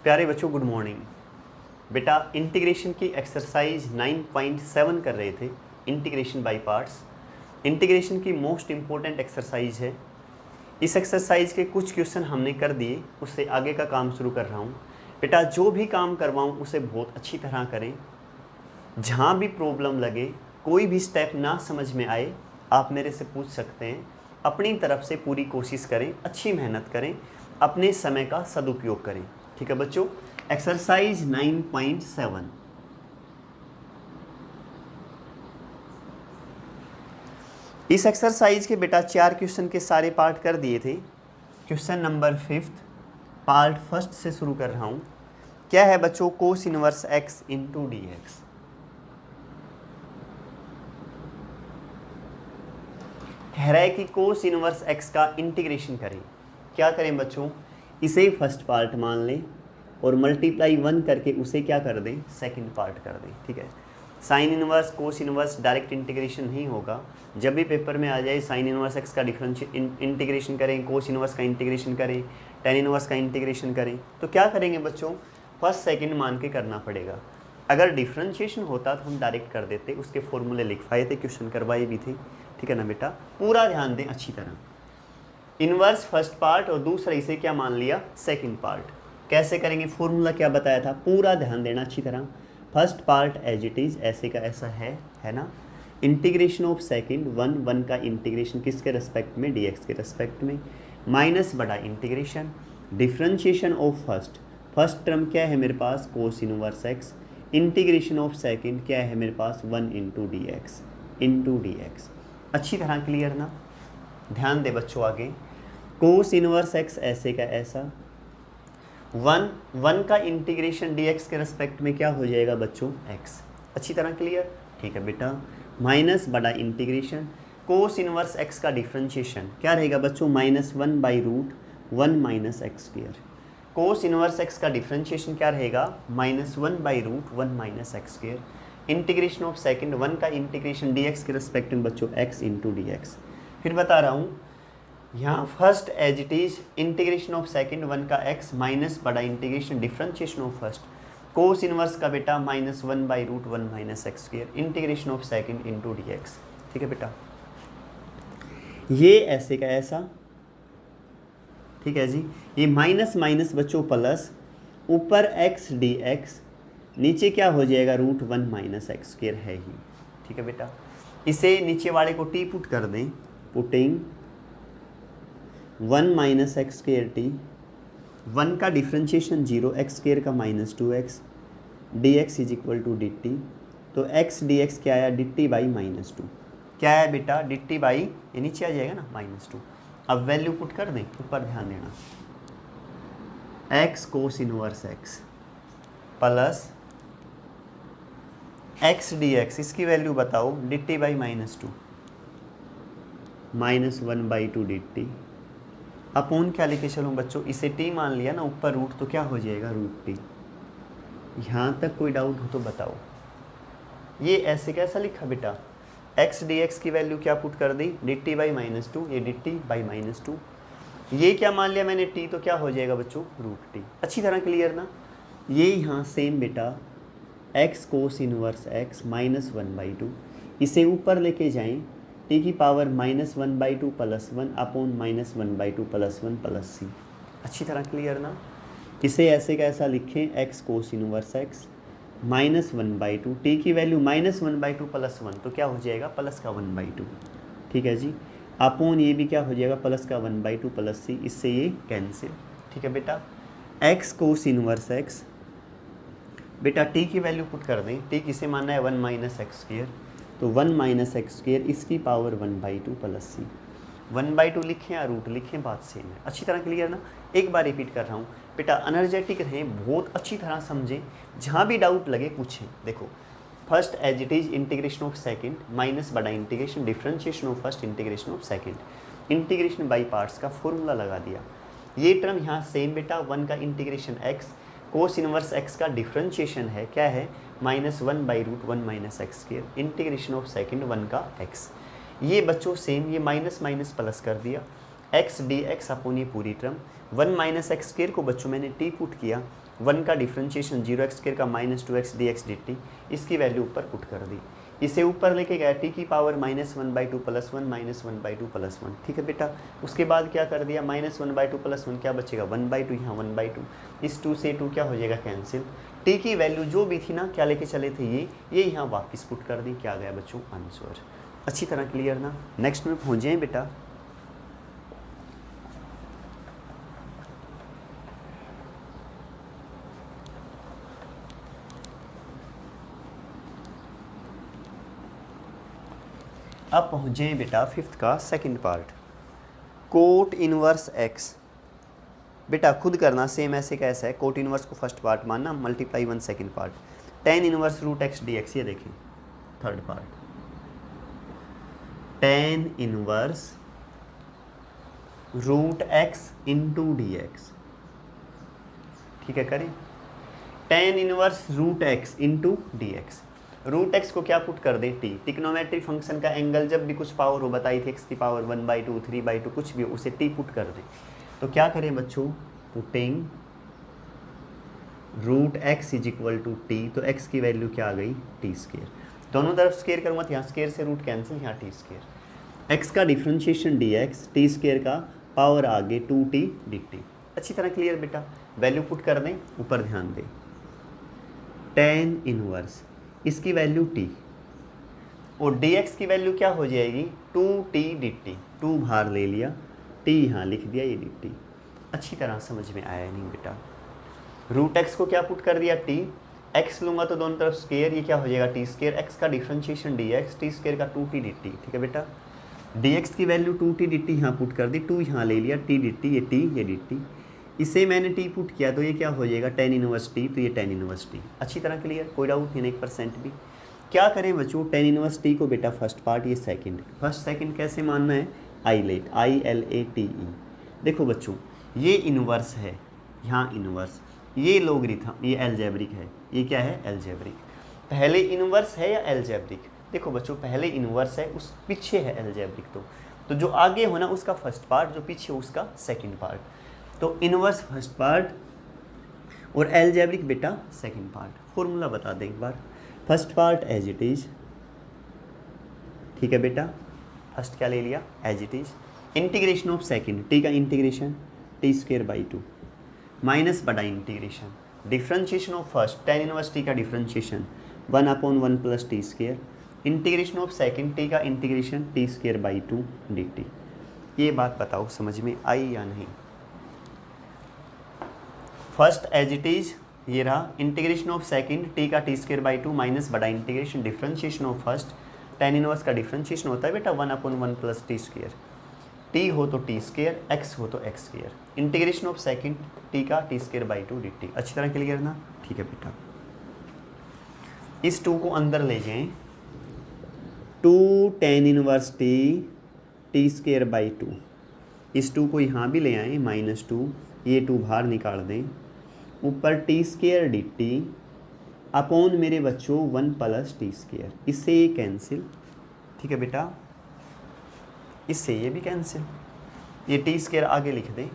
प्यारे बच्चों good morning. बेटा इंटीग्रेशन की एक्सरसाइज 9.7 कर रहे थे, इंटीग्रेशन बाय पार्ट्स। इंटीग्रेशन की मोस्ट इम्पोर्टेंट एक्सरसाइज है। इस एक्सरसाइज के कुछ क्वेश्चन हमने कर दिए, उससे आगे का काम शुरू कर रहा हूँ। बेटा जो भी काम करवाऊँ उसे बहुत अच्छी तरह करें। जहाँ भी प्रॉब्लम लगे, कोई भी स्टेप ना समझ में आए, आप मेरे से पूछ सकते हैं। अपनी तरफ से पूरी कोशिश करें, अच्छी मेहनत करें, अपने समय का सदुपयोग करें। ठीक है बच्चों, एक्सरसाइज 9.7। इस एक्सरसाइज के बेटा 4 क्वेश्चन के सारे पार्ट कर दिए थे। क्वेश्चन नंबर 5 पार्ट फर्स्ट से शुरू कर रहा हूं। क्या है बच्चों? कोस inverse x into d x. कह रहा है कि कोस इनवर्स x का इंटीग्रेशन करें। क्या करें बच्चों? इसे फर्स्ट पार्ट मान लें और मल्टीप्लाई 1 करके उसे क्या कर दें? सेकंड पार्ट कर दें। ठीक है, sine inverse cos inverse direct integration नहीं होगा। जब भी पेपर में आ जाए साइन इनवर्स एक्स का इंटीग्रेशन करें, कोस इनवर्स का इंटीग्रेशन करें, टेन इनवर्स का इंटीग्रेशन करें, तो क्या करेंगे बच्चों? फर्स्ट सेकंड मान के करना पड़ेगा। अगर डिफ्रेंशिएशन होता तो हम डायरेक्ट कर देते, उसके फॉर्मूले लिखवाए थे, क्वेश्चन करवाए भी थे। ठीक है ना बेटा, पूरा ध्यान दें अच्छी तरह। इनवर्स फर्स्ट पार्ट और दूसरा इसे क्या मान लिया? Second part. कैसे करेंगे? फॉर्मूला क्या बताया था? पूरा ध्यान देना अच्छी तरह। First part as it is, ऐसे का ऐसा है ना। इंटीग्रेशन ऑफ सेकंड, वन का इंटीग्रेशन किसके रेस्पेक्ट में? dx के रेस्पेक्ट में, माइनस बड़ा integration, differentiation of first term क्या है मेरे पास? Cos inverse x, integration of second क्या है मेरे पास? 1 इंटू डी एक्स। अच्छी तरह क्लियर ना? ध्यान दे बच्चों आगे। कोस इनवर्स एक्स ऐसे का ऐसा, वन का इंटीग्रेशन dx के रेस्पेक्ट में क्या हो जाएगा बच्चों? x। अच्छी तरह क्लियर? ठीक है बेटा, माइनस बड़ा इंटीग्रेशन कोस इनवर्स x का डिफ्रेंशिएशन क्या रहेगा बच्चों? -1 by root 1 minus x square. Cos inverse x का डिफ्रेंशिएशन क्या रहेगा? -1 by root 1 minus x square. Integration of second, 1 का इंटीग्रेशन dx के रेस्पेक्ट में बच्चों x इंटू डी एक्स। फिर बता रहा हूँ, यहाँ first as it is, integration of second 1 का x माइनस बड़ा integration differentiation of first, cos inverse का बेटा -1 by root 1 minus x square, integration of second into d x. ठीक है बेटा, ये ऐसे का ऐसा। ठीक है जी, ये माइनस माइनस बच्चों प्लस, ऊपर x डी एक्स, नीचे क्या हो जाएगा? रूट 1 माइनस एक्स स्क्वेयर है ही। ठीक है बेटा, इसे नीचे वाले को टी पुट कर दें, putting 1 minus x square t, 1 का डिफ्रेंशिएशन 0, एक्स स्क्वेयर का -2x, d x is equal to d t. तो x डी एक्स क्या आया? D t by -2। क्या है बेटा? डी टी बाई, ये नीचे आ जाएगा ना, -2। अब वैल्यू पुट कर दें, ऊपर ध्यान देना, x cos inverse x plus x d x, इसकी वैल्यू बताओ? D t by -2, -1 by 2 D T upon क्या लेके चलूँ बच्चों? इसे t मान लिया ना, ऊपर रूट, तो क्या हो जाएगा? Root t. यहाँ तक कोई डाउट हो तो बताओ। ये ऐसे कैसा लिखा बेटा? x डी एक्स की वैल्यू क्या पुट कर दी? डी टी बाई -2, ये डी टी बाई -2। ये क्या मान लिया मैंने? t, तो क्या हो जाएगा बच्चों? Root T. अच्छी तरह क्लियर ना? ये यहाँ सेम बेटा, x cos inverse x -1 by 2, इसे ऊपर लेके जाएं, t की power -1 by 2 plus 1 upon -1 by 2 plus 1 plus C. अच्छी तरह क्लियर ना? इसे ऐसे का ऐसा लिखें, x cos inverse x -1 by 2, T की वैल्यू -1 बाई 2 प्लस 1, तो क्या हो जाएगा? प्लस का 1 बाई 2। ठीक है जी, अपॉन ये भी क्या हो जाएगा? प्लस का 1 बाई 2 प्लस सी, इससे ये कैंसिल। ठीक है बेटा, x कोस इनवर्स x, बेटा t की वैल्यू पुट कर दें, t किसे मानना है? 1 माइनस एक्स स्क्वेयर, तो 1 माइनस एक्स स्क्वेयर, इसकी power 1 by 2 plus c. 1 by 2 लिखें या रूट लिखें, बात सेम है। अच्छी तरह क्लियर ना? एक बार रिपीट कर रहा हूँ बेटा, एनर्जेटिक रहें, बहुत अच्छी तरह समझें, जहाँ भी डाउट लगे पूछें। देखो, first as it is, integration of second minus बड़ा integration differentiation of first, integration of second, integration by parts का फॉर्मूला लगा दिया। ये टर्म यहाँ सेम बेटा, 1 का integration x, cos inverse x का डिफ्रेंशिएशन है, क्या है? -1 by root 1 minus x square, integration of second 1 का x। ये बच्चों सेम, ये माइनस माइनस प्लस कर दिया, एक्स डी एक्स अपॉन ये पूरी टर्म, 1 माइनस एक्स स्क्वायर को बच्चों मैंने टी पुट किया, 1 का डिफ्रेंशिएशन 0 एक्स स्क्वायर का minus 2x d x D T, इसकी वैल्यू ऊपर पुट कर दी, इसे ऊपर लेके गया टी की पावर -1/2 + 1 -1/2 + 1, ठीक है बेटा। उसके बाद क्या कर दिया, -1/2 + 1 क्या बचेगा 1/2, यहाँ 1/2, इस 2 से 2 क्या हो जाएगा कैंसिल, टी की वैल्यू जो भी थी ना क्या लेके चले थे ये यहाँ वापस पुट कर दी, क्या गया बच्चों आंसर। अच्छी तरह क्लियर ना। नेक्स्ट में पहुँच जाएँ बेटा। अब पहुँच जाए बेटा 5th का second part, cot inverse x. बेटा खुद करना, सेम ऐसे कैसा है, कोट इनवर्स को फर्स्ट पार्ट मानना, multiply 1 second part, tan inverse root x d x, ये देखें third part, tan inverse root x into d x, ठीक है करें, tan inverse root x into d x, root x को क्या put कर दे टी, ट्रिग्नोमेट्रिक फंक्शन का एंगल जब भी कुछ पावर हो बताई थी एक्स की पावर 1/2 3/2 कुछ भी हो उसे टी पुट कर दें, तो क्या करें बच्चों, putting root x is equal to t, तो एक्स की वैल्यू क्या आ गई टी स्क्वायर, दोनों तरफ स्क्वायर करूँगा तो यहाँ स्क्वायर से रूट कैंसिल, यहाँ टी स्क्वायर, एक्स का differentiation D x, T square का पावर आगे 2t dt। अच्छी तरह क्लियर बेटा, वैल्यू पुट कर दें, ऊपर ध्यान दें, tan इनवर्स इसकी वैल्यू t और dx की वैल्यू क्या हो जाएगी 2t dt, 2 बाहर ले लिया, t यहाँ लिख दिया, ये dt। अच्छी तरह समझ में आया नहीं बेटा, रूट x को क्या पुट कर दिया t, x लूँगा तो दोनों तरफ स्क्वायर, ये क्या हो जाएगा टी स्क्वायर, x का डिफ्रेंशिएशन dx, टी स्क्वायर का 2t dt, ठीक है बेटा। dx की वैल्यू 2t dt यहाँ पुट कर दी, 2 यहाँ ले लिया, t dt, ये t ये dt, इसे मैंने t पुट किया तो ये क्या हो जाएगा tan इनवर्स t, तो ये tan इनवर्स t। अच्छी तरह क्लियर, कोई डाउट नहीं 1% भी। क्या करें बच्चों, tan इनवर्स t को बेटा फर्स्ट पार्ट, ये सेकंड, फर्स्ट सेकंड कैसे मानना है, आईलेट ILATE। देखो बच्चों ये इनवर्स है, यहाँ इनवर्स, ये लोगरिथम, ये एल्जेब्रिक है, ये क्या है एल्जेब्रिक, पहले इनवर्स है या एल्जेब्रिक, देखो बच्चों पहले इनवर्स है, उस पीछे है एल्जेब्रिक, तो जो आगे हो ना उसका फर्स्ट पार्ट, जो पीछे उसका सेकंड पार्ट, तो इनवर्स फर्स्ट पार्ट और एल्जेब्रिक बेटा सेकंड पार्ट। फॉर्मूला बता दें एक बार, first part as it is, ठीक है बेटा, फर्स्ट क्या ले लिया as it is, integration of second, t का इंटीग्रेशन t²/2 माइनस बड़ा integration, differentiation of first tan inverse t का differentiation 1/1 + t², integration of second t का इंटीग्रेशन t²/2 dt। ये बात बताओ समझ में आई या नहीं। फर्स्ट एज इट इज ये रहा, इंटीग्रेशन ऑफ सेकंड टी का t²/2 माइनस बड़ा integration, differentiation of first tan inverse का डिफ्रेंशिएशन होता है बेटा 1/1 + t², t हो तो t², x हो तो x², integration of second t का t²/2 dt। अच्छी तरह क्लियर ना, ठीक है बेटा। इस 2 को अंदर ले जाएं, 2 tan इनवर्स t t²/2, इस 2 को यहाँ भी ले आएँ -2, ये 2 बाहर निकाल दें, ऊपर t² dt अपॉन मेरे बच्चों 1 + t², इससे ये कैंसिल, ठीक है बेटा, इससे ये भी कैंसिल, ये t² आगे लिख दें,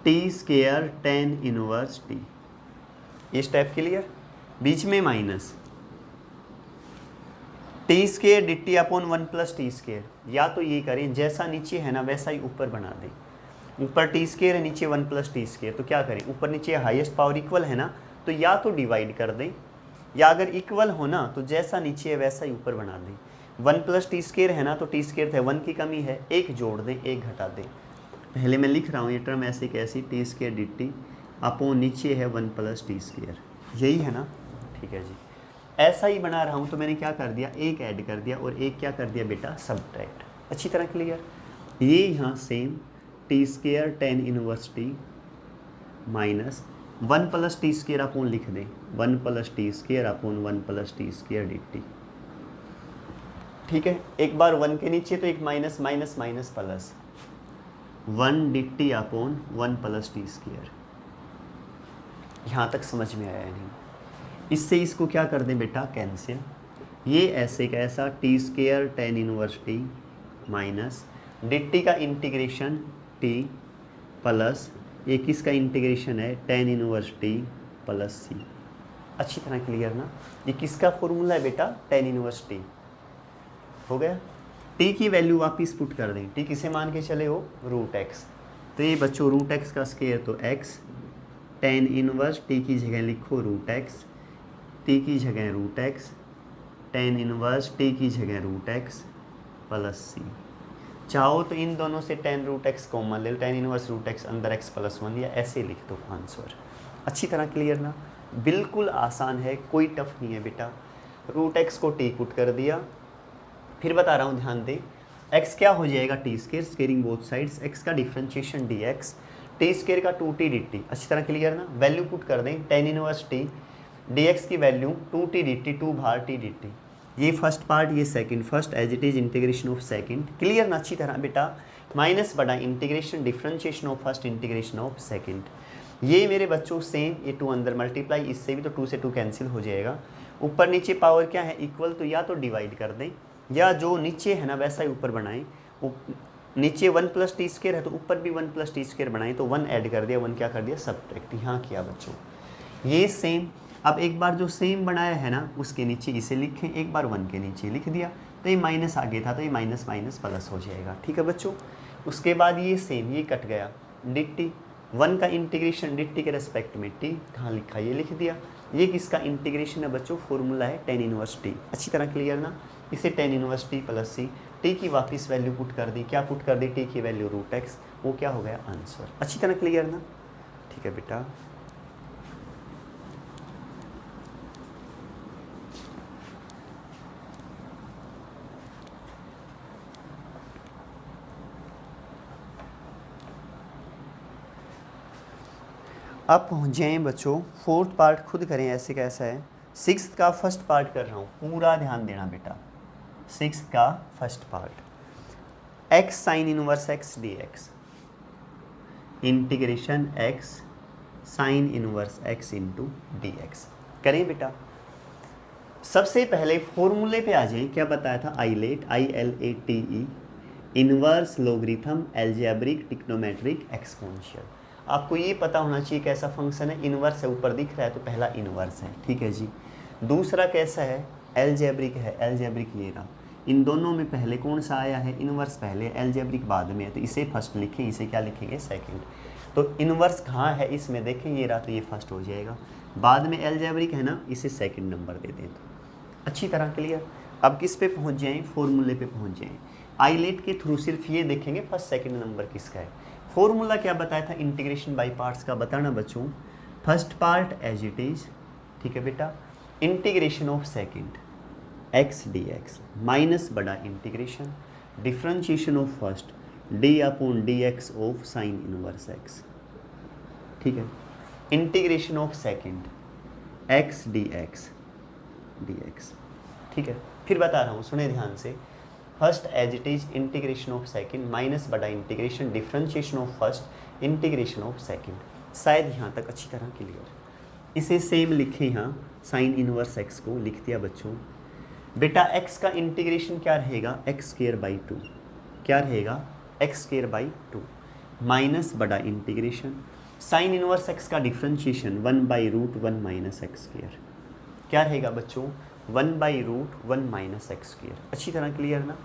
t² tan इनवर्स t, ये स्टेप क्लियर, बीच में minus t² dt upon 1 + t², या तो ये करें जैसा नीचे है ना वैसा ही ऊपर बना दें, ऊपर t² है नीचे 1 + t², तो क्या करें ऊपर नीचे हाईएस्ट पावर इक्वल है ना, तो या तो डिवाइड कर दें, या अगर इक्वल हो ना तो जैसा नीचे है वैसा ही ऊपर बना दें, 1 + t² है ना तो t² है 1 की कमी है, 1 जोड़ दें 1 घटा दें, पहले मैं लिख रहा हूँ ये टर्म ऐसे कैसी, t² dt अपॉन नीचे है 1 + t², यही है ना, ठीक है जी, ऐसा ही बना रहा हूँ, तो मैंने क्या कर दिया, एक ऐड कर दिया और एक क्या कर दिया बेटा सब्ट्रैक्ट। अच्छी तरह क्लियर, ये यहाँ same t² tan inverse t minus 1 + t² upon लिख दें, 1 + t² अपॉन 1 + t² dt, ठीक है। एक बार 1 के नीचे तो एक minus minus minus plus, 1 dt upon 1 + t², यहाँ तक समझ में आया नहीं। इससे इसको क्या कर दें बेटा कैंसिल, ये ऐसे कैसा t² tan inverse t minus dt का इंटीग्रेशन t प्लस ये किसका इंटीग्रेशन है, tan inverse t plus c। अच्छी तरह क्लियर ना, ये किसका फॉर्मूला है बेटा, tan इनवर्स t। हो गया, t की वैल्यू वापिस पुट कर दें, t किसे मान के चले हो, रूट x। तो ये बच्चों रूट x का स्क्वायर तो x, tan इनवर्स t की जगह लिखो रूट x, t की जगह root x, tan inverse t की जगह रूट x प्लस c। चाहो तो इन दोनों से tan रूट x कॉमन ले लो, tan इनवर्स रूट x अंदर x प्लस 1, या ऐसे लिख दो आंसर। अच्छी तरह क्लियर ना, बिल्कुल आसान है, कोई टफ नहीं है बेटा। रूट x को t पुट कर दिया, फिर बता रहा हूँ ध्यान दे, x क्या हो जाएगा T square, squaring both sides, x का डिफ्रेंशिएशन dx, टी स्केयर का 2t dt। अच्छी तरह क्लियर ना, वैल्यू पुट कर दें, tan इनवर्स t dx की वैल्यू 2t dt, 2 भार t dt। ये फर्स्ट पार्ट, ये second, first as it is integration of second, clear ना अच्छी तरह बेटा, माइनस बड़ा integration differentiation of first integration of second. ये मेरे बच्चों सेम, ये 2 अंदर मल्टीप्लाई, इससे भी तो 2 से 2 कैंसिल हो जाएगा। ऊपर नीचे पावर क्या है, इक्वल, तो या तो डिवाइड कर दें, या जो नीचे है ना वैसा ही ऊपर बनाएं। नीचे 1 प्लस टी स्केयर है तो ऊपर भी 1 प्लस टी स्केयर बनाएं, तो 1 ऐड कर दिया, 1 क्या कर दिया, सब्ट्रैक्ट। यहाँ किया बच्चों, ये सेम। अब एक बार जो सेम बनाया है ना उसके नीचे इसे लिखें, एक बार 1 के नीचे लिख दिया, तो ये माइनस आगे था तो ये माइनस माइनस प्लस हो जाएगा। ठीक है बच्चों, उसके बाद ये सेम, ये कट गया, dt 1 का इंटीग्रेशन dt के रेस्पेक्ट में t कहाँ लिखा, ये लिख दिया। ये किसका इंटीग्रेशन है बच्चों, फॉर्मूला है tan इनवर्स t। अच्छी तरह क्लियर ना, इसे tan inverse t plus c, t की वापस वैल्यू पुट कर दी, क्या पुट कर दी, t की वैल्यू रूट x, वो क्या हो गया, आंसर। अच्छी तरह क्लियर ना, ठीक है बेटा। अब पहुँच जाएँ बच्चों, फोर्थ पार्ट खुद करें, ऐसे कैसा है। सिक्स्थ का फर्स्ट पार्ट कर रहा हूँ, पूरा ध्यान देना बेटा। सिक्स्थ का first part, x sign inverse x dx, integration x sign inverse x into dx करें बेटा। सबसे पहले फॉर्मूले पे आ जाए, क्या बताया था, ILATE, inverse logarithm algebraic टिक्नोमेट्रिक exponential. आपको ये पता होना चाहिए कैसा फंक्शन है, इनवर्स है, ऊपर दिख रहा है तो पहला इनवर्स है, ठीक है जी। दूसरा कैसा है, एल्जेब्रिक है, एल्जेब्रिक ये रहा। इन दोनों में पहले कौन सा आया है, इनवर्स पहले, एल्जेब्रिक बाद में है, तो इसे फर्स्ट लिखें, इसे क्या लिखेंगे, सेकंड। तो इनवर्स कहाँ है इसमें देखें, ये रहा, तो ये फर्स्ट हो जाएगा, बाद में एल्जेब्रिक है ना, इसे सेकंड नंबर दे दें। तो अच्छी तरह क्लियर। अब किस पे पहुँच जाएँ, फॉर्मूले पे पहुँच जाएँ। आईलेट के थ्रू सिर्फ ये देखेंगे फर्स्ट सेकंड नंबर किसका है। फॉर्मूला क्या बताया था, इंटीग्रेशन बाय पार्ट्स का बताना बच्चों। First part as it is, ठीक है बेटा, integration of second x dx minus बड़ा integration differentiation of first d upon dx of sine inverse x, ठीक है। Integration of second x dx, ठीक है। फिर बता रहा हूँ, सुने ध्यान से। First as it is integration of second minus बड़ा integration differentiation of first integration of second. शायद यहाँ तक अच्छी तरह क्लियर। इसे सेम लिखें यहाँ, साइन इनवर्स x को लिख दिया बच्चों। बेटा x का इंटीग्रेशन क्या रहेगा, x स्क्वायर बाई 2, क्या रहेगा, x स्क्वायर बाई 2 माइनस बड़ा इंटीग्रेशन साइन इनवर्स x का डिफरेंशिएशन 1/√1 माइनस एक्स स्क्वायर, क्या रहेगा बच्चों, 1/√1 माइनस एक्स स्क्वायर। अच्छी तरह क्लियर ना।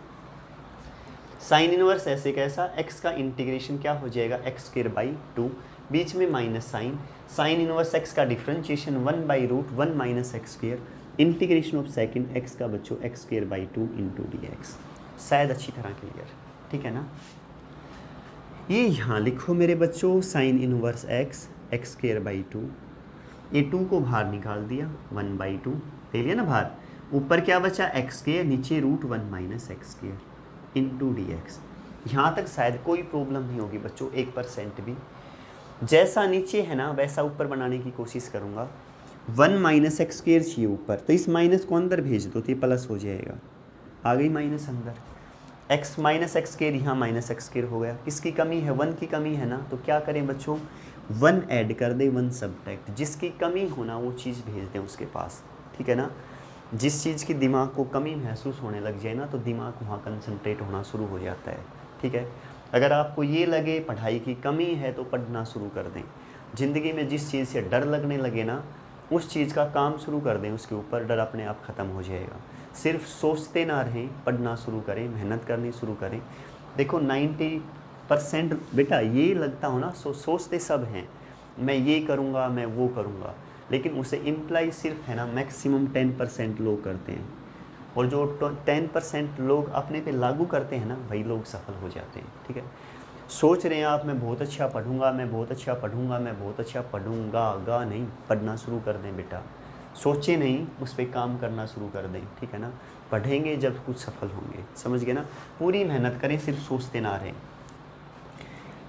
साइन इनवर्स ऐसे कैसा, x का इंटीग्रेशन क्या हो जाएगा, x स्क्वायर बाई 2, बीच में minus sine, sine inverse x का differentiation 1/√1 minus x square, integration of second x का बच्चों x square by 2 into dx। शायद अच्छी तरह क्लियर, ठीक है ना। ये यहाँ लिखो मेरे बच्चों, sign inverse x square by 2, ये 2 को बाहर निकाल दिया, 1/2 ले लिया ना बाहर, ऊपर क्या बचा x स्क्वायर, नीचे √1 minus x square into dx। यहाँ तक शायद कोई प्रॉब्लम नहीं होगी बच्चों, 1% भी। जैसा नीचे है ना वैसा ऊपर बनाने की कोशिश करूँगा। 1 माइनस एक्स स्क्वायर चाहिए ऊपर, तो इस माइनस को अंदर भेज दो तो ये प्लस हो जाएगा, आ गई माइनस अंदर, x माइनस एक्स स्क्वायर यहाँ माइनस एक्स स्क्वायर हो गया। किसकी कमी है, 1 की कमी है ना, तो क्या करें बच्चों, 1 ऐड कर दे, 1 सब्ट्रैक्ट, जिसकी कमी होना वो चीज़ भेज दें उसके पास, ठीक है ना। जिस चीज़ की दिमाग को कमी महसूस होने लग जाए ना तो दिमाग वहाँ कंसंट्रेट होना शुरू हो जाता है, ठीक है। अगर आपको ये लगे पढ़ाई की कमी है तो पढ़ना शुरू कर दें। ज़िंदगी में जिस चीज़ से डर लगने लगे ना, उस चीज़ का काम शुरू कर दें, उसके ऊपर डर अपने आप ख़त्म हो जाएगा। सिर्फ सोचते ना रहें, पढ़ना शुरू करें, मेहनत करनी शुरू करें। देखो 90% बेटा ये लगता हो ना, सोचते सब हैं, मैं ये करूँगा, मैं वो करूँगा, लेकिन उसे इम्प्लाई सिर्फ है ना मैक्सिमम 10% लोग करते हैं। और जो 10% लोग अपने पे लागू करते हैं ना, वही लोग सफल हो जाते हैं। ठीक है। सोच रहे हैं आप, मैं बहुत अच्छा पढ़ूंगा, मैं बहुत अच्छा पढ़ूंगा, मैं बहुत अच्छा पढ़ूंगा नहीं, पढ़ना शुरू कर दें बेटा। सोचे नहीं, उस पर काम करना शुरू कर दें। ठीक है ना। पढ़ेंगे जब कुछ सफल होंगे, समझ गए ना। पूरी मेहनत करें, सिर्फ सोचते ना रहें।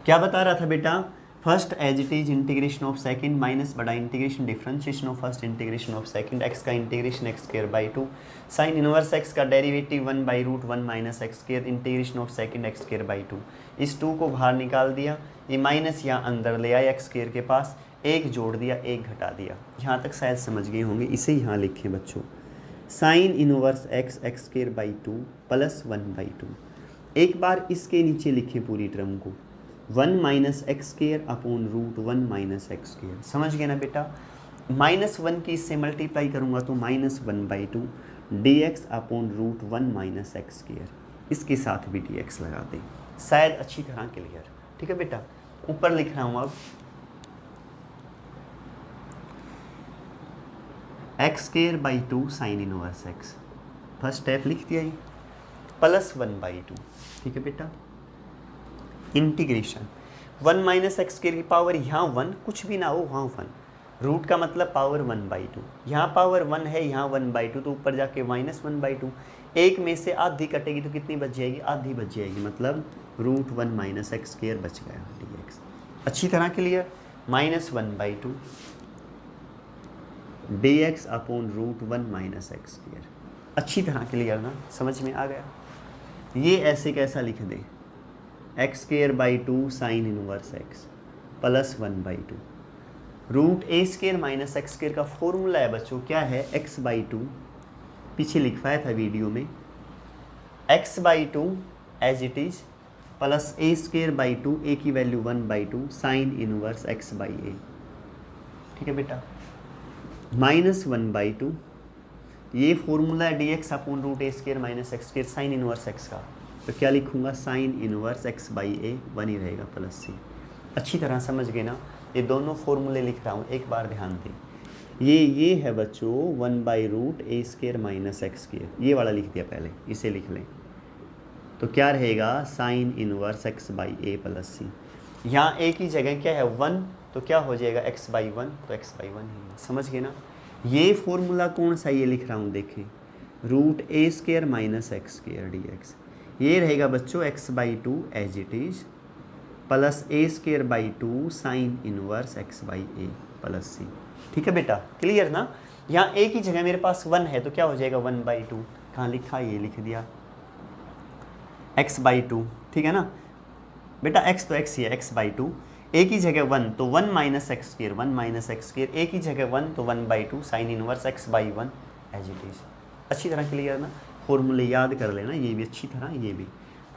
क्या बता रहा था बेटा, first as it is integration of second minus बड़ा integration differentiation of first integration of second, x का integration x square by 2, sine inverse x का derivative 1/√1 minus x square integration of second x square by 2। इस 2 को बाहर निकाल दिया, ये minus यहाँ अंदर ले आया एक्स स्क्वायर के पास, एक जोड़ दिया, एक घटा दिया। यहाँ तक शायद समझ गए होंगे। इसे यहाँ लिखें बच्चों, sign inverse x x square by 2 plus 1/2। एक बार इसके नीचे लिखें पूरी टर्म को, 1 minus x square upon √1 minus x square. समझ गए ना बेटा। -1 की इससे मल्टीप्लाई करूँगा तो -1/2 dx upon √1 minus x square. इसके साथ भी dx लगा दें, शायद अच्छी तरह क्लियर। ठीक है बेटा। ऊपर लिख रहा हूँ अब, x square by 2 sine inverse x, first step लिख दिया, ये प्लस 1/2। ठीक है बेटा। इंटीग्रेशन 1 माइनस एक्स स्क्वायर की पावर यहाँ 1, कुछ भी ना हो वहाँ 1, रूट का मतलब पावर 1/2, यहाँ पावर 1 है, यहाँ 1/2, तो ऊपर जाके -1/2। एक में से आधी कटेगी तो कितनी बच जाएगी, आधी बच जाएगी, मतलब √1 माइनस एक्स स्क्वायर बच गया dx। अच्छी तरह clear. -1/2 dx upon √1 minus x square. अच्छी तरह क्लियर ना, समझ में आ गया। ये ऐसे कैसा लिख दें, x square by 2 sine inverse x plus 1/2 √a² minus x square का फॉर्मूला है बच्चों, क्या है, x/2, पीछे लिखवाया था वीडियो में, x/2 as it is plus a²/2, a की वैल्यू 1/2 साइन इनवर्स x/a। ठीक है बेटा। -1/2 ये फॉर्मूला है dx upon √a² minus x square sine inverse x का, तो क्या लिखूंगा, साइन इनवर्स x/a, 1 ही रहेगा प्लस c। अच्छी तरह समझ गए ना। ये दोनों फॉर्मूले लिख रहा हूँ, एक बार ध्यान दें। ये है बच्चों 1/√a² माइनस एक्स स्क्वायर, ये वाला लिख दिया पहले, इसे लिख लें, तो क्या रहेगा, sign inverse x/a plus c। यहाँ a की जगह क्या है 1, तो क्या हो जाएगा x/1, तो x/1 ही, समझ गए ना। ये फॉर्मूला कौन सा, ये लिख रहा हूँ, देखें, √a² minus x square dx, ये रहेगा बच्चों x/2 as it is plus a²/2 sine inverse x/a plus c। ठीक है बेटा, क्लियर ना। यहाँ a की जगह मेरे पास 1 है, तो क्या हो जाएगा 1/2, कहाँ लिखा, ये लिख दिया, x/2। ठीक है ना बेटा, x तो x ही है, x/2, a की जगह 1 तो 1 minus x square, 1 minus x square, a की जगह 1 तो 1/2 sine inverse x/1 as it is. अच्छी तरह क्लियर ना। फॉर्मूले याद कर लेना, ये भी अच्छी तरह, ये भी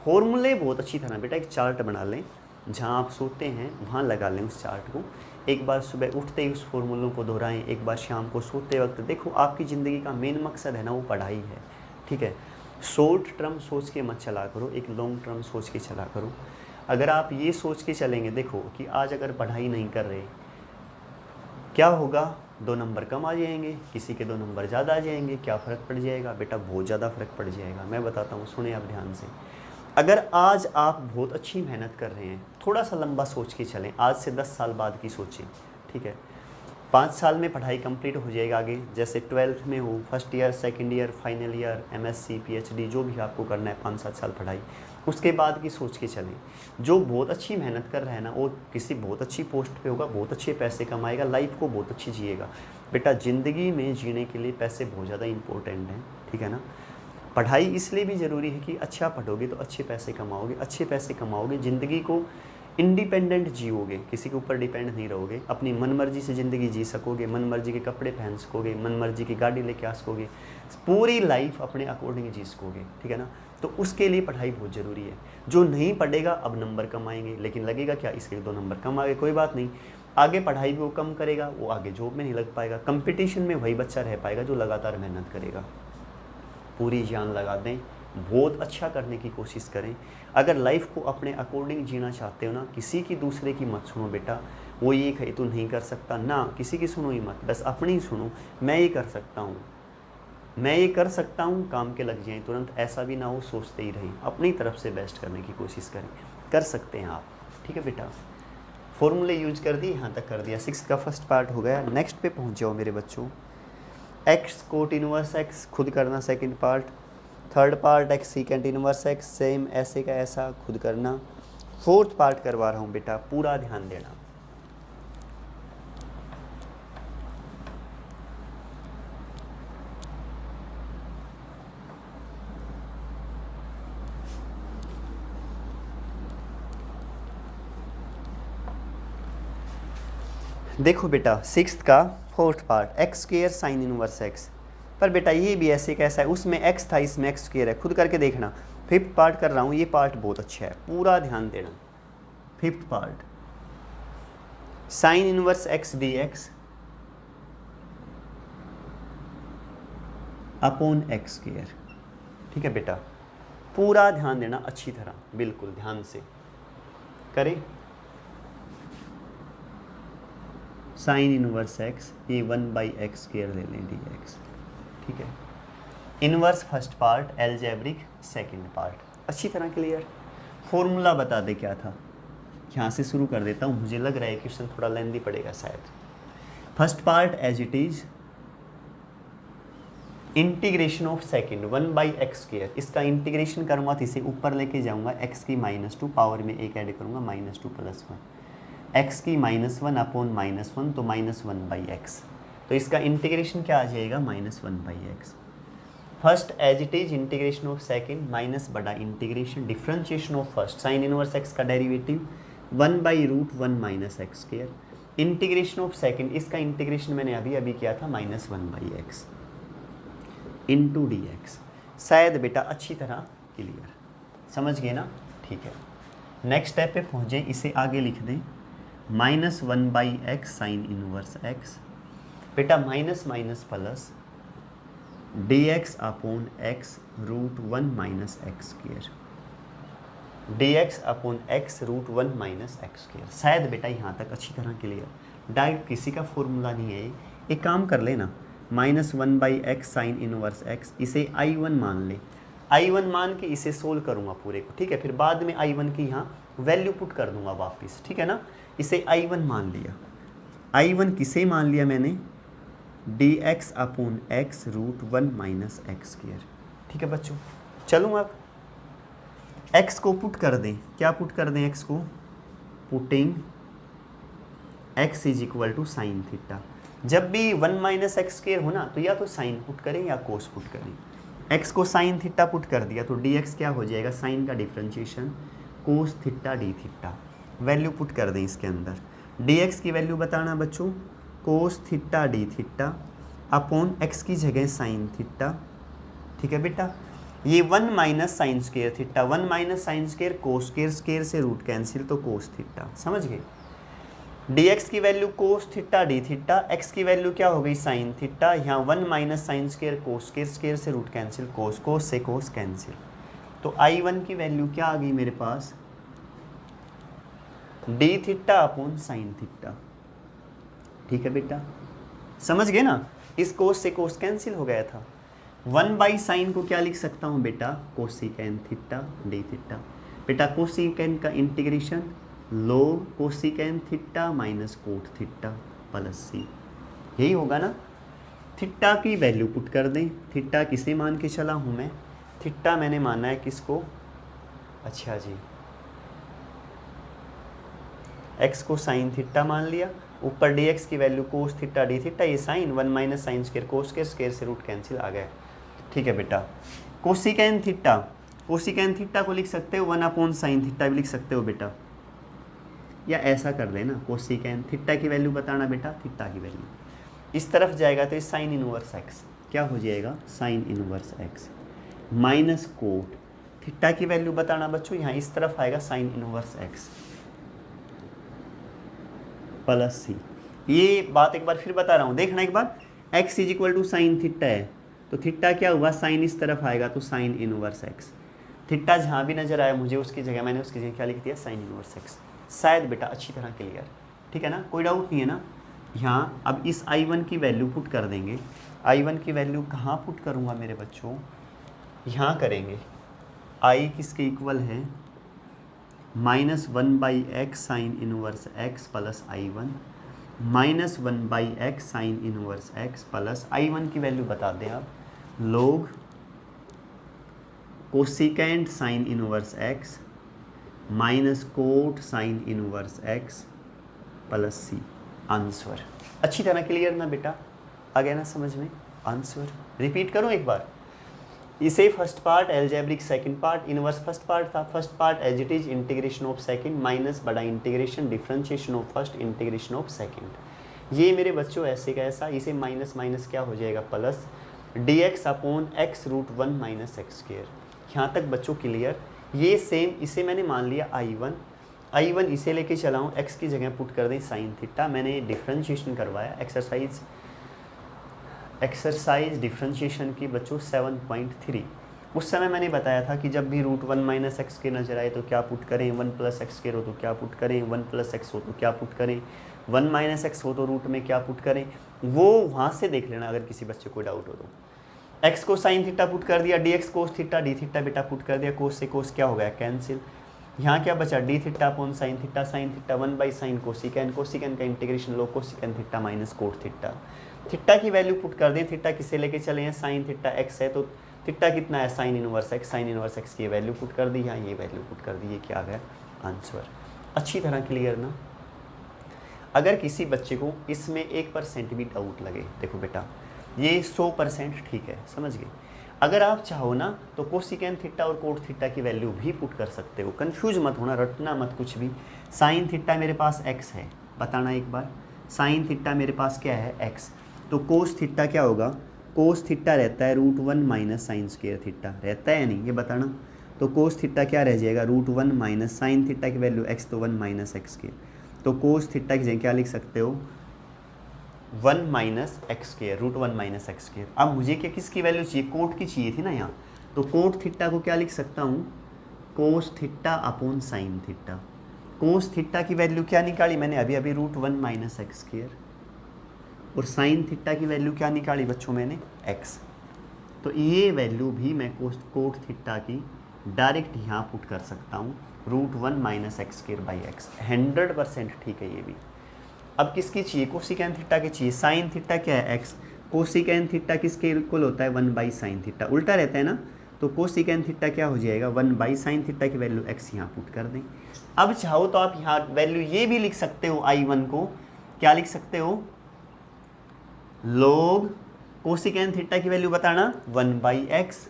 फॉर्मूले बहुत अच्छी तरह बेटा। एक चार्ट बना लें, जहाँ आप सोते हैं वहाँ लगा लें उस चार्ट को। एक बार सुबह उठते ही उस फॉर्मूलों को दोहराएं, एक बार शाम को सोते वक्त। देखो आपकी ज़िंदगी का मेन मकसद है ना, वो पढ़ाई है। ठीक है। शॉर्ट टर्म सोच के मत चला करो, एक लॉन्ग टर्म सोच के चला करो। अगर आप ये सोच के चलेंगे, देखो कि आज अगर पढ़ाई नहीं कर रहे, क्या होगा, 2 नंबर कम आ जाएंगे, किसी के 2 नंबर ज़्यादा आ जाएंगे, क्या फ़र्क पड़ जाएगा बेटा, बहुत ज़्यादा फ़र्क पड़ जाएगा। मैं बताता हूँ, सुने आप ध्यान से। अगर आज आप बहुत अच्छी मेहनत कर रहे हैं, थोड़ा सा लंबा सोच के चलें, आज से 10 साल बाद की सोचें। ठीक है। 5 साल में पढ़ाई कंप्लीट हो जाएगा आगे, जैसे 12th में हो, first year, second year, final year, MSc, PhD, जो भी आपको करना है, 5-7 साल पढ़ाई, उसके बाद की सोच के चलें। जो बहुत अच्छी मेहनत कर रहा है ना, वो किसी बहुत अच्छी पोस्ट पे होगा, बहुत अच्छे पैसे कमाएगा, लाइफ को बहुत अच्छी जिएगा। बेटा ज़िंदगी में जीने के लिए पैसे बहुत ज़्यादा इंपॉर्टेंट हैं। ठीक है ना। पढ़ाई इसलिए भी ज़रूरी है कि अच्छा पढ़ोगे तो अच्छे पैसे कमाओगे, अच्छे पैसे कमाओगे, ज़िंदगी को इंडिपेंडेंट जियोगे, किसी के ऊपर डिपेंड नहीं रहोगे, अपनी मनमर्जी से ज़िंदगी जी सकोगे, मनमर्जी के कपड़े पहन सकोगे, मनमर्जी की गाड़ी लेके आ सकोगे, पूरी लाइफ अपने अकॉर्डिंग जी सकोगे, ठीक है ना। तो उसके लिए पढ़ाई बहुत ज़रूरी है। जो नहीं पढ़ेगा अब नंबर कम आएंगे, लेकिन लगेगा क्या इसके 2 नंबर कम आ गए, कोई बात नहीं, आगे पढ़ाई भी वो कम करेगा, वो आगे जॉब में नहीं लग पाएगा। कंपटीशन में वही बच्चा रह पाएगा जो लगातार मेहनत करेगा। पूरी जान लगा दें, बहुत अच्छा करने की कोशिश करें। अगर लाइफ को अपने अकॉर्डिंग जीना चाहते हो ना, किसी की दूसरे की मत सुनो बेटा, वो ये कहे तू नहीं कर सकता ना, किसी की सुनो ही मत, बस अपनी ही सुनो। मैं ये कर सकता हूँ, मैं ये कर सकता हूँ, काम के लग जाएं तुरंत, ऐसा भी ना हो, सोचते ही रहें, अपनी तरफ से बेस्ट करने की कोशिश करें, कर सकते हैं आप, ठीक है बेटा। फॉर्मूले यूज कर दिए, यहाँ तक कर दिया, 6 का फर्स्ट पार्ट हो गया। नेक्स्ट पे पहुँच जाओ मेरे बच्चों। एक्स कोट इनवर्स एक्स खुद करना, second part. Third part x secant inverse x, same ऐसे का ऐसा खुद करना। फोर्थ पार्ट करवा रहा हूँ बेटा, पूरा ध्यान देना। देखो बेटा 6th का fourth part x square sine inverse x, पर बेटा ये भी ऐसे कैसा है, उसमें एक्स था, इसमें एक्स स्क्वायर है, खुद करके देखना। 5th पार्ट कर रहा हूँ, ये पार्ट बहुत अच्छा है, पूरा ध्यान देना। 5th part sign inverse x d x upon x square, ठीक है बेटा, पूरा ध्यान देना अच्छी तरह, बिल्कुल ध्यान से करें। साइन इनवर्स एक्स, ये 1/x स्क्वायर ले लें डी एक्स, ठीक है। Inverse first part, algebraic second part, अच्छी तरह क्लियर। फॉर्मूला बता दे क्या था, यहाँ से शुरू कर देता हूँ, मुझे लग रहा है क्वेश्चन थोड़ा लेंदी पड़ेगा शायद। First part as it is integration of second 1/x square, इसका इंटीग्रेशन करूँगा तो इसे ऊपर लेके जाऊँगा, x की -2 पावर में 1 ऐड करूँगा, -2 + 1, x की -1 अपॉन -1 तो -1/x, तो इसका इंटीग्रेशन क्या आ जाएगा, -1/x। First as it is integration of second minus बड़ा integration differentiation of first, sine inverse x का derivative 1/√1 - x square, integration of second, इसका इंटीग्रेशन मैंने अभी किया था, -1/x इंटू डी एक्स। शायद बेटा अच्छी तरह क्लियर समझ गए ना, ठीक है। नेक्स्ट स्टेप पे पहुँचे, इसे आगे लिख दें, -1/x साइन इनवर्स x, बेटा minus minus plus dx upon x √1 - x square, dx upon x √1 - x square. शायद बेटा यहाँ तक अच्छी तरह क्लियर। डायरेक्ट किसी का फॉर्मूला नहीं है, एक काम कर लेना, -1/x साइन इनवर्स x, इसे I1 मान ले, I1 मान के इसे सोल्व करूँगा पूरे को, ठीक है। फिर बाद में I1 की यहाँ वैल्यू पुट कर दूंगा वापस, ठीक है ना। इसे I1 मान लिया, I1 किसे मान लिया मैंने, dx upon x √1 - x square, ठीक है बच्चों। चलूँ अब x को पुट कर दें, क्या पुट कर दें x को, पुटिंग x = साइन थीटा। जब भी 1 - x स्क्वायर हो ना, तो या तो साइन पुट करें या कोस पुट करें। x को साइन थीटा पुट कर दिया तो dx क्या हो जाएगा, साइन का डिफरेंशिएशन कोस theta d theta, value put कर दें इसके अंदर। dx की वैल्यू बताना बच्चों, कोस theta d theta upon x की जगह साइन थीटा, ठीक है बेटा। ये 1 - sine square theta, 1 - sine square cos square, square से रूट कैंसिल तो कोस थीटा, समझ गए। dx की value cos theta d theta, x की वैल्यू क्या हो गई, साइन थीटा, यहाँ 1 - sine square cos square, square से रूट कैंसिल, कोस, कोस से कोस कैंसिल, तो I1 की वैल्यू क्या आ गई मेरे पास, d theta upon sine theta, ठीक है बेटा, समझ गए ना। इस कोस से कोस कैंसिल हो गया था। 1/साइन को क्या लिख सकता हूँ बेटा, कोसिकेन थीटा डी थीटा, बेटा कोसिकेन का integration log cosec theta minus cot theta plus c, यही होगा ना। थीटा की वैल्यू पुट कर दें, थीटा किसे मान के चला हूँ मैं, थीटा मैंने माना है किसको, अच्छा जी, x को साइन थीटा मान लिया, ऊपर dx की value cos theta d theta, ये sine 1 - sine square cos square, square से रूट कैंसिल आ गया, ठीक है बेटा। कोसिकेन थीटा, कोसिकेन थीटा को लिख सकते हो 1 अपॉन साइन थीटा भी लिख सकते हो बेटा, या ऐसा कर देना कोसिकेन थीटा की वैल्यू बताना बेटा, थीटा की वैल्यू इस तरफ जाएगा तो साइन इनवर्स एक्स क्या हो जाएगा, sign inverse x minus cot theta की वैल्यू बताना बच्चों, यहाँ इस तरफ आएगा साइन इनवर्स एक्स प्लस सी। ये बात एक बार फिर बता रहा हूँ, देखना एक बार, x is equal to sine theta है तो थीटा क्या हुआ, साइन इस तरफ आएगा तो साइन इनवर्स एक्स। थीटा जहाँ भी नजर आया मुझे उसकी जगह मैंने उसकी जगह क्या लिख दिया, साइन इनवर्स एक्स। शायद बेटा अच्छी तरह क्लियर, ठीक है ना, कोई डाउट नहीं है ना। यहाँ अब इस I1 की वैल्यू पुट कर देंगे। I1 की वैल्यू कहाँ पुट करूँगा मेरे बच्चों, यहाँ करेंगे। I किसके इक्वल है, -1/x sine inverse x plus I1 -1/x sine inverse x plus I1 की वैल्यू बता दें आप, लोग cosecant sine inverse x minus cot sine inverse x plus c. Answer अच्छी तरह क्लियर ना बेटा, आ गया ना समझ में। आंसर रिपीट करूं एक बार, इसे first part algebraic, second part inverse first part था। First part as it is integration of second minus बड़ा integration differentiation of first integration of second. ये मेरे बच्चों ऐसे का ऐसा, इसे माइनस माइनस क्या हो जाएगा plus dx upon x root 1 minus x square. यहाँ तक बच्चों क्लियर। ये सेम इसे मैंने मान लिया I1 इसे लेके चला हूँ, x की जगह पुट कर दें साइन थीटा। मैंने डिफरेंशिएशन करवाया एक्सरसाइज डिफरेंशिएशन की बच्चों 7.3। उस समय मैंने बताया था कि जब भी रूट 1 माइनस एक्स के नजर आए तो क्या पुट करें, 1 प्लस एक्स के हो तो क्या पुट करें, 1 प्लस एक्स हो तो क्या पुट करें, 1 माइनस एक्स हो तो रूट में क्या पुट करें, वो वहाँ से देख लेना अगर किसी बच्चे को डाउट हो तो। एक्स को साइन थीटा पुट कर दिया, डी एक्स कोस थीटा, डी थीटा बेटा पुट कर दिया, कोस से कोस क्या हो गया कैंसिल। यहाँ क्या बचा, d theta upon sine theta 1/sin cosec, cosec का integration log cosec theta minus cot theta. Theta की वैल्यू पुट कर दें, थीटा किसे लेके चले हैं, साइन थीटा एक्स है तो थीटा कितना है, sign inverse x, sign inverse x की वैल्यू पुट कर दी, यहाँ ये वैल्यू पुट कर दी, ये क्या आ गया आंसर। अच्छी तरह क्लियर ना। अगर किसी बच्चे को इसमें 1% भी डाउट लगे, देखो बेटा ये 100% ठीक है, समझ गए। अगर आप चाहो ना तो कोसिकेन थीटा और कोट थीटा की वैल्यू भी पुट कर सकते हो, कंफ्यूज मत होना, रटना मत कुछ भी। साइन थीटा मेरे पास x है, बताना एक बार, साइन थीटा मेरे पास क्या है x, तो कोस थीटा क्या होगा, कोस थीटा रहता है root 1 minus sine square theta, रहता है या नहीं ये बताना। तो कोस थीटा क्या रह जाएगा, रूट 1 माइनस साइन थीटा की वैल्यू x तो 1 माइनस एक्स के, तो कोस थीटा की जगह क्या लिख सकते हो, 1 minus x square, root 1 minus x square. अब मुझे क्या किसकी वैल्यू चाहिए, कोट की चाहिए थी ना यहाँ, तो कोट थीटा को क्या लिख सकता हूँ, cos theta upon sine theta. Cos theta की वैल्यू क्या निकाली मैंने अभी अभी, रूट 1 माइनस एक्स स्क्वायर, और साइन थीटा की वैल्यू क्या निकाली बच्चों मैंने, x। तो ये वैल्यू भी मैं कोट थीटा की डायरेक्ट यहाँ पुट कर सकता हूँ, root 1 minus x square by x. 100% ठीक है ये भी। अब किसकी चाहिए, कोसिकेन थीटा की चाहिए। साइन थीटा क्या है x, कोसिकेन थीटा किसके इक्वल होता है, 1/sin थीटा, उल्टा रहता है ना, तो कोसिकेन थीटा क्या हो जाएगा, 1/sin थीटा की वैल्यू x यहाँ पुट कर दें। अब चाहो तो आप यहाँ वैल्यू ये भी लिख सकते हो, I1 को क्या लिख सकते हो, log कोसिकेन थीटा की वैल्यू बताना 1/x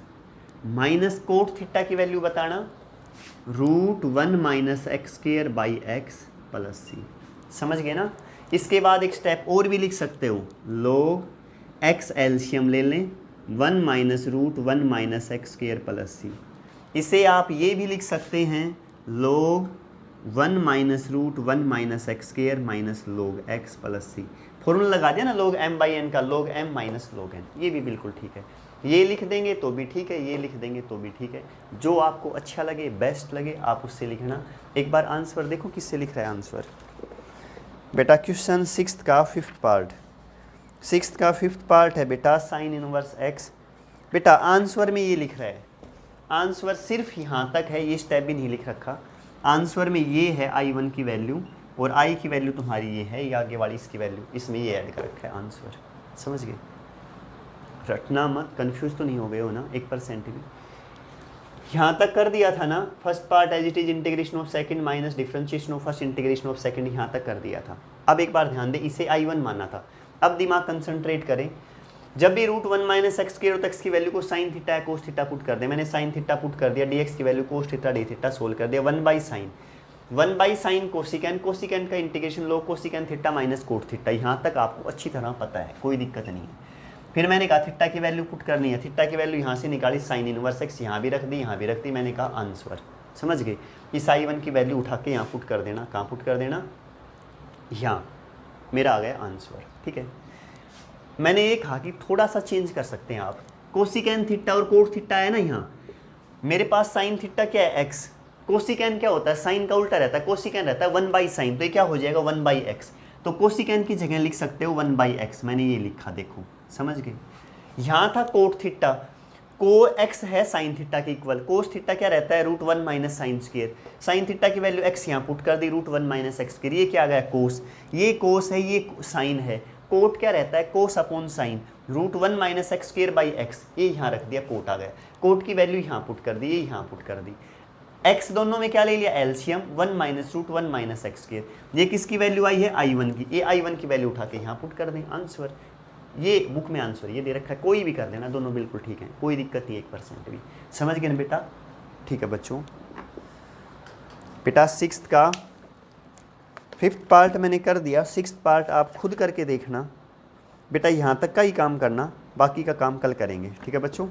माइनस कोट थीटा की वैल्यू बताना root 1 minus x square by x plus c. समझ गए ना। इसके बाद एक स्टेप और भी लिख सकते हो, log x एलसीएम ले लें, 1 minus root 1 minus x square plus c. इसे आप ये भी लिख सकते हैं, log 1 minus root 1 minus x square minus log x plus c. Formula लगा दिया ना log m/n का, log m minus log n, ये भी बिल्कुल ठीक है। ये लिख देंगे तो भी ठीक है, ये लिख देंगे तो भी ठीक है, जो आपको अच्छा लगे बेस्ट लगे आप उससे लिखना। एक बार आंसर देखो किससे लिख रहा है आंसर बेटा, क्वेश्चन 6th का 5th पार्ट, 6th का 5th पार्ट है बेटा, साइन इनवर्स x। बेटा आंसर में ये लिख रहा है, आंसर सिर्फ यहाँ तक है, ये स्टेप भी नहीं लिख रखा। आंसर में ये है I1 की वैल्यू और I की वैल्यू तुम्हारी ये है, ये आगे वाली इसकी वैल्यू, इसमें ये ऐड कर रखा है आंसर। समझ गए, रटना मत, कंफ्यूज तो नहीं हो गए हो ना 1% भी। यहाँ तक कर दिया था ना, first part as it is integration of second minus differentiation of first integration of second, यहाँ तक कर दिया था। अब एक बार ध्यान दे, इसे I1 माना था। अब दिमाग कंसंट्रेट करें, जब भी रूट 1 माइनस एक्स स्क्वायर होता है, एक्स की वैल्यू को sine theta cos theta put कर दे। मैंने साइन थीटा पुट कर दिया, डी एक्स की value cos theta d theta solve कर दिया, 1/sin। 1/sin कोसिकेन, कोसिकेन का integration log cosec theta minus cot theta, यहाँ तक आपको अच्छी तरह पता है, कोई दिक्कत नहीं है। फिर मैंने कहा थीटा की वैल्यू पुट करनी है, थीटा की वैल्यू यहाँ से निकाली, साइन इनवर्स एक्स यहाँ भी रख दी, यहाँ भी रख दी, मैंने कहा आंसर, समझ गए। इस I1 की वैल्यू उठा के यहाँ पुट कर देना, कहाँ पुट कर देना, यहाँ, मेरा आ गया आंसर, ठीक है। मैंने ये कहा कि थोड़ा सा चेंज कर सकते हैं आप, कोसिकेन थीटा और कोट थीटा है ना, यहाँ मेरे पास साइन थीटा क्या है एक्स, कोसिकेन क्या होता है, साइन का उल्टा रहता है, कोसिकेन रहता है 1/sin, तो ये क्या हो जाएगा 1/x, तो कोसिकेन की जगह लिख सकते हो 1/x, मैंने ये लिखा, देखो समझ गए। यहाँ था कोट थीटा, को एक्स है साइन थीटा के इक्वल, कोस थीटा क्या रहता है √1 minus sine square, sine theta की वैल्यू एक्स यहाँ पुट कर दी, √1 माइनस एक्स स्क्वायर, ये क्या आ गया कोस, ये कोस है, ये साइन है, कोट क्या रहता है कोस upon sine, √1 minus x square by x, ये यहाँ रख दिया, कोट आ गया, कोट की वैल्यू यहाँ पुट कर दी, ये यहाँ पुट कर दी, एक्स दोनों में क्या ले लिया LCM, 1 minus √1 minus x square, ये किसकी वैल्यू आई है I1 की, ये I1 की वैल्यू उठा के यहाँ पुट कर दें, आंसर। ये बुक में आंसर ये दे रखा है, कोई भी कर देना, दोनों बिल्कुल ठीक है, कोई दिक्कत नहीं 1% भी, समझ गए ना बेटा, ठीक है बच्चों। बेटा 6th का 5th पार्ट मैंने कर दिया, 6th पार्ट आप खुद करके देखना बेटा, यहाँ तक का ही काम करना, बाकी का काम कल करेंगे, ठीक है बच्चों।